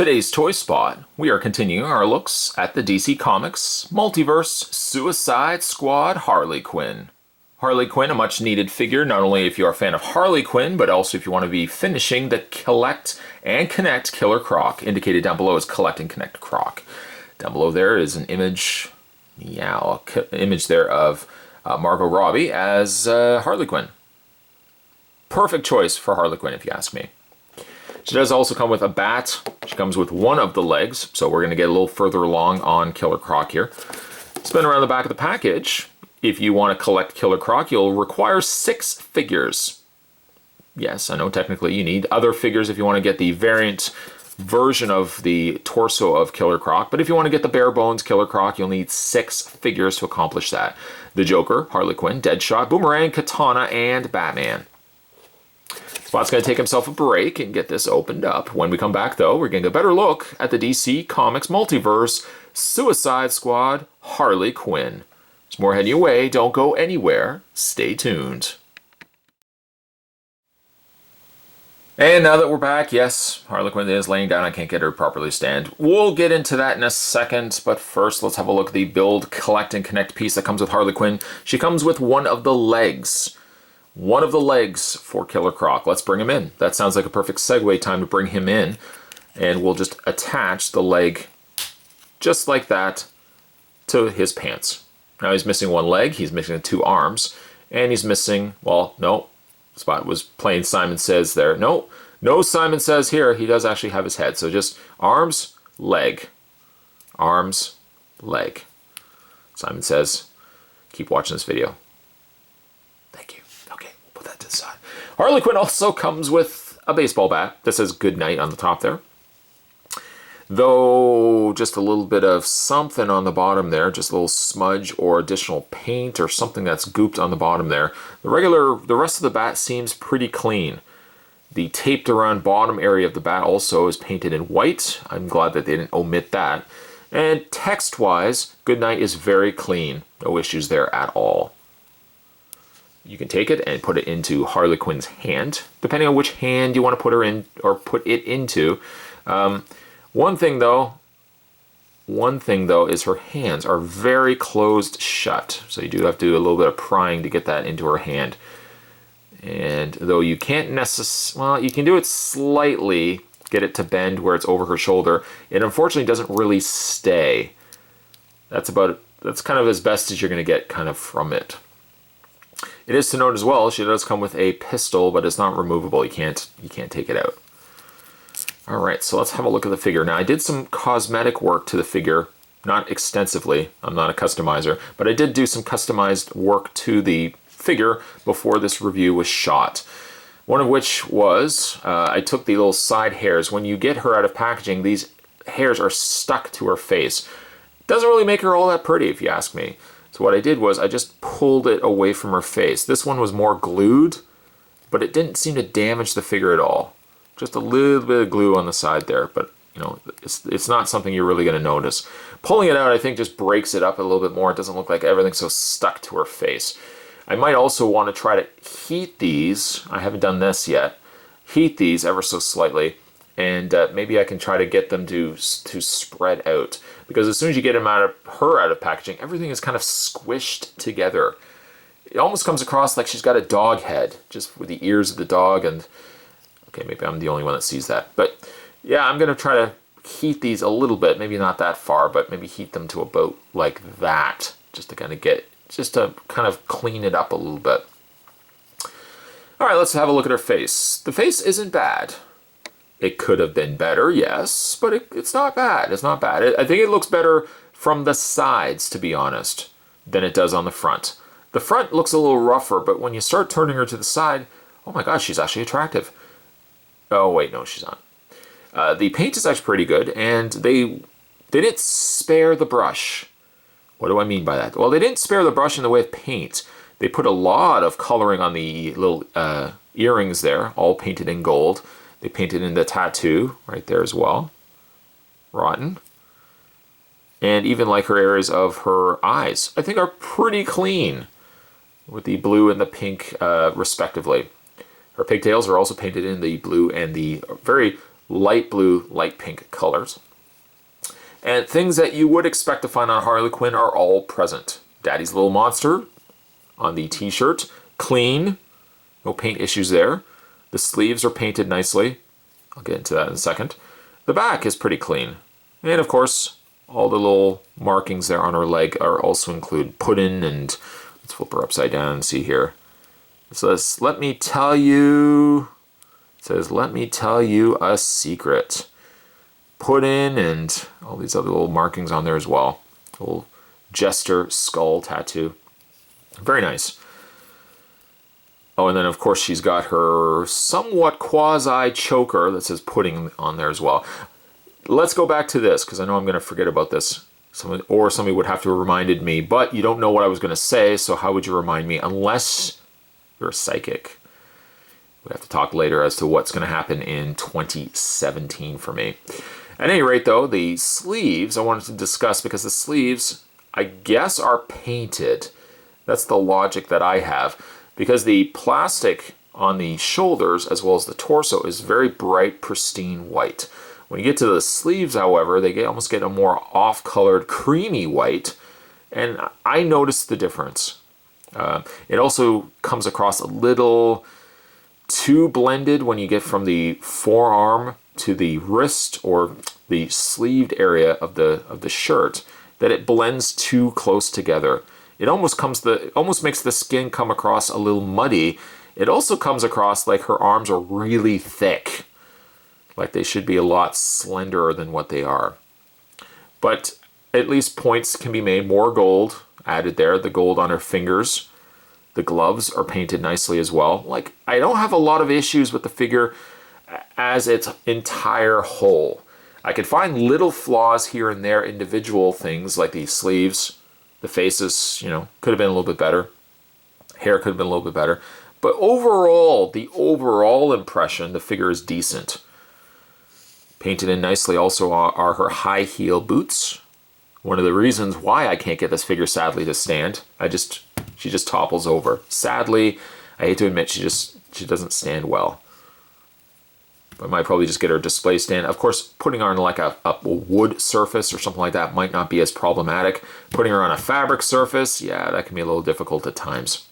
Today's Toy Spot, we are continuing our looks at the DC Comics Multiverse Suicide Squad Harley Quinn. Harley Quinn, a much needed figure, not only if you're a fan of Harley Quinn, but also if you want to be finishing the Collect and Connect Killer Croc. Indicated down below is Collect and Connect Croc. Down below there is an image, image there of Margot Robbie as Harley Quinn. Perfect choice for Harley Quinn, if you ask me. She does also come with a bat. She comes with one of the legs, so we're going to get a little further along on Killer Croc here. Spin around the back of the package. If you want to collect Killer Croc, you'll require 6 figures. Yes, I know technically you need other figures if you want to get the variant version of the torso of Killer Croc, but if you want to get the bare bones Killer Croc, you'll need 6 figures to accomplish that. The Joker, Harley Quinn, Deadshot, Boomerang, Katana, and Batman. Spot's going to take himself a break and get this opened up. When we come back, though, we're going to get a better look at the DC Comics Multiverse Suicide Squad Harley Quinn. There's more heading your way. Don't go anywhere. Stay tuned. And now that we're back, yes, Harley Quinn is laying down. I can't get her to properly stand. We'll get into that in a second, but first let's have a look at the build, collect, and connect piece that comes with Harley Quinn. She comes with one of the legs. One of the legs for Killer Croc. Let's bring him in. That sounds like a perfect segue time to bring him in. And we'll just attach the leg just like that to his pants. Now he's missing one leg, he's missing 2 arms, and he's missing, well, no, Spot was playing Simon Says there. No Simon Says here. He does actually have his head. So just arms, leg. Arms, leg. Simon Says, keep watching this video. Thank you. Okay, we'll put that to the side. Harley Quinn also comes with a baseball bat that says good night on the top there. Though just a little bit of something on the bottom there, just a little smudge or additional paint or something that's gooped on the bottom there. The rest of the bat seems pretty clean. The taped around bottom area of the bat also is painted in white. I'm glad that they didn't omit that. And text-wise, Goodnight is very clean. No issues there at all. You can take it and put it into Harley Quinn's hand, depending on which hand you want to put her in or put it into. One thing though is her hands are very closed shut. So you do have to do a little bit of prying to get that into her hand. And though you can't well, you can do it slightly, get it to bend where it's over her shoulder. It unfortunately doesn't really stay. That's kind of as best as you're going to get kind of from it. It is to note as well, she does come with a pistol, but it's not removable. You can't take it out. Alright, so let's have a look at the figure. Now, I did some cosmetic work to the figure, not extensively. I'm not a customizer, but I did do some customized work to the figure before this review was shot. One of which was, I took the little side hairs. When you get her out of packaging, these hairs are stuck to her face. Doesn't really make her all that pretty, if you ask me. So what I did was I just pulled it away from her face. This one was more glued, but it didn't seem to damage the figure at all. Just a little bit of glue on the side there, but you know, it's not something you're really going to notice. Pulling it out, I think, just breaks it up a little bit more. It doesn't look like everything's so stuck to her face. I might also want to try to heat these. I haven't done this yet. Heat these ever so slightly, and maybe I can try to get them to spread out. Because as soon as you get her out of packaging, everything is kind of squished together. It almost comes across like she's got a dog head, just with the ears of the dog and... Okay, maybe I'm the only one that sees that. But yeah, I'm going to try to heat these a little bit. Maybe not that far, but maybe heat them to about like that. Just to kind of clean it up a little bit. All right, let's have a look at her face. The face isn't bad. It could have been better, yes, but it's not bad. It's not bad. I think it looks better from the sides, to be honest, than it does on the front. The front looks a little rougher, but when you start turning her to the side, oh my gosh, she's actually attractive. Oh, wait, no, she's not. The paint is actually pretty good, and they didn't spare the brush. What do I mean by that? Well, they didn't spare the brush in the way of paint. They put a lot of coloring on the little earrings there, all painted in gold. They painted in the tattoo right there as well. Rotten. And even like her areas of her eyes, I think are pretty clean with the blue and the pink respectively. Her pigtails are also painted in the blue and the very light blue, light pink colors. And things that you would expect to find on Harley Quinn are all present. Daddy's Little Monster on the t-shirt, clean, no paint issues there. The sleeves are painted nicely. I'll get into that in a second. The back is pretty clean. And of course, all the little markings there on her leg are also include pudding, and let's flip her upside down and see here. It says, let me tell you a secret. Pudding and all these other little markings on there as well. A little jester skull tattoo. Very nice. Oh, and then of course she's got her somewhat quasi choker that says pudding on there as well. Let's go back to this, because I know I'm going to forget about this. Somebody would have to have reminded me, but you don't know what I was going to say, so how would you remind me? Unless you're a psychic. We have to talk later as to what's going to happen in 2017 for me. At any rate, though, the sleeves I wanted to discuss, because the sleeves, I guess, are painted. That's the logic that I have, because the plastic on the shoulders as well as the torso is very bright, pristine white. When you get to the sleeves, however, they almost get a more off-colored, creamy white, and I noticed the difference. It also comes across a little too blended when you get from the forearm to the wrist or the sleeved area of the shirt, that it blends too close together. It almost makes the skin come across a little muddy. It also comes across like her arms are really thick. Like they should be a lot slenderer than what they are. But at least points can be made. More gold added there. The gold on her fingers. The gloves are painted nicely as well. Like, I don't have a lot of issues with the figure as its entire whole. I could find little flaws here and there, individual things like the sleeves, the faces, could have been a little bit better. Hair could have been a little bit better. But overall, the overall impression, the figure is decent. Painted in nicely also are her high heel boots. One of the reasons why I can't get this figure, sadly, to stand. She just topples over. Sadly, I hate to admit, she doesn't stand well. I might probably just get her a display stand. Of course, putting her on like a wood surface or something like that might not be as problematic. Putting her on a fabric surface, yeah, that can be a little difficult at times.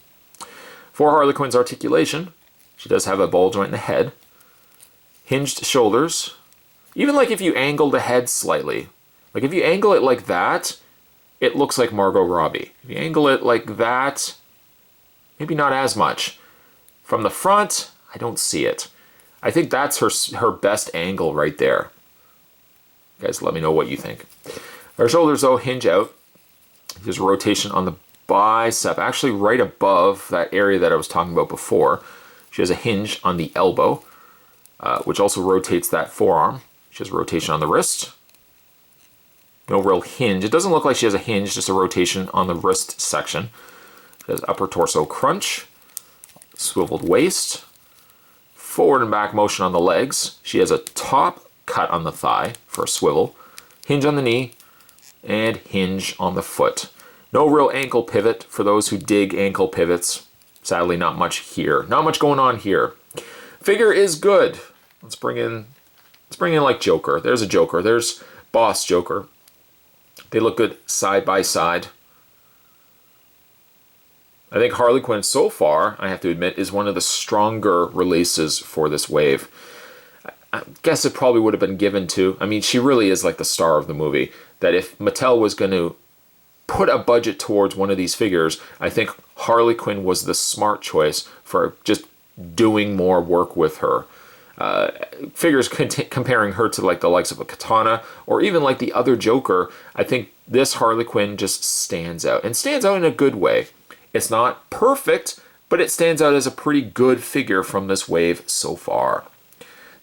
For Harley Quinn's articulation, she does have a ball joint in the head. Hinged shoulders. Even like if you angle the head slightly. Like if you angle it like that, it looks like Margot Robbie. If you angle it like that, maybe not as much. From the front, I don't see it. I think that's her best angle right there. You guys, let me know what you think. Her shoulders, though, hinge out. There's a rotation on the bicep, actually right above that area that I was talking about before. She has a hinge on the elbow, which also rotates that forearm. She has a rotation on the wrist. No real hinge. It doesn't look like she has a hinge, just a rotation on the wrist section. She has upper torso crunch, swiveled waist, forward and back motion on the legs. She has a top cut on the thigh for a swivel, hinge on the knee, and hinge on the foot. No real ankle pivot for those who dig ankle pivots. Sadly, not much here. Not much going on here. Figure is good. Let's bring in like Joker. There's a Joker. There's Boss Joker. They look good side by side. I think Harley Quinn so far, I have to admit, is one of the stronger releases for this wave. I guess it probably would have been given to, she really is like the star of the movie, that if Mattel was going to put a budget towards one of these figures, I think Harley Quinn was the smart choice for just doing more work with her. Figures comparing her to like the likes of a Katana or even like the other Joker, I think this Harley Quinn just stands out, and stands out in a good way. It's not perfect, but it stands out as a pretty good figure from this wave so far.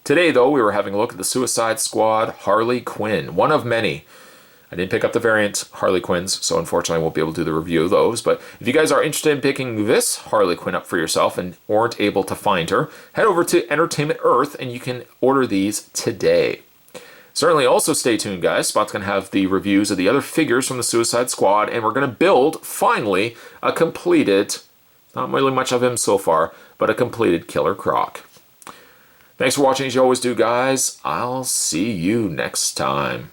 Today, though, we were having a look at the Suicide Squad Harley Quinn, one of many. I didn't pick up the variant Harley Quinns, so unfortunately I won't be able to do the review of those. But if you guys are interested in picking this Harley Quinn up for yourself and aren't able to find her, head over to Entertainment Earth and you can order these today. Certainly also stay tuned, guys. Spot's going to have the reviews of the other figures from the Suicide Squad, and we're going to build, finally, a completed, not really much of him so far, but a completed Killer Croc. Thanks for watching as you always do, guys. I'll see you next time.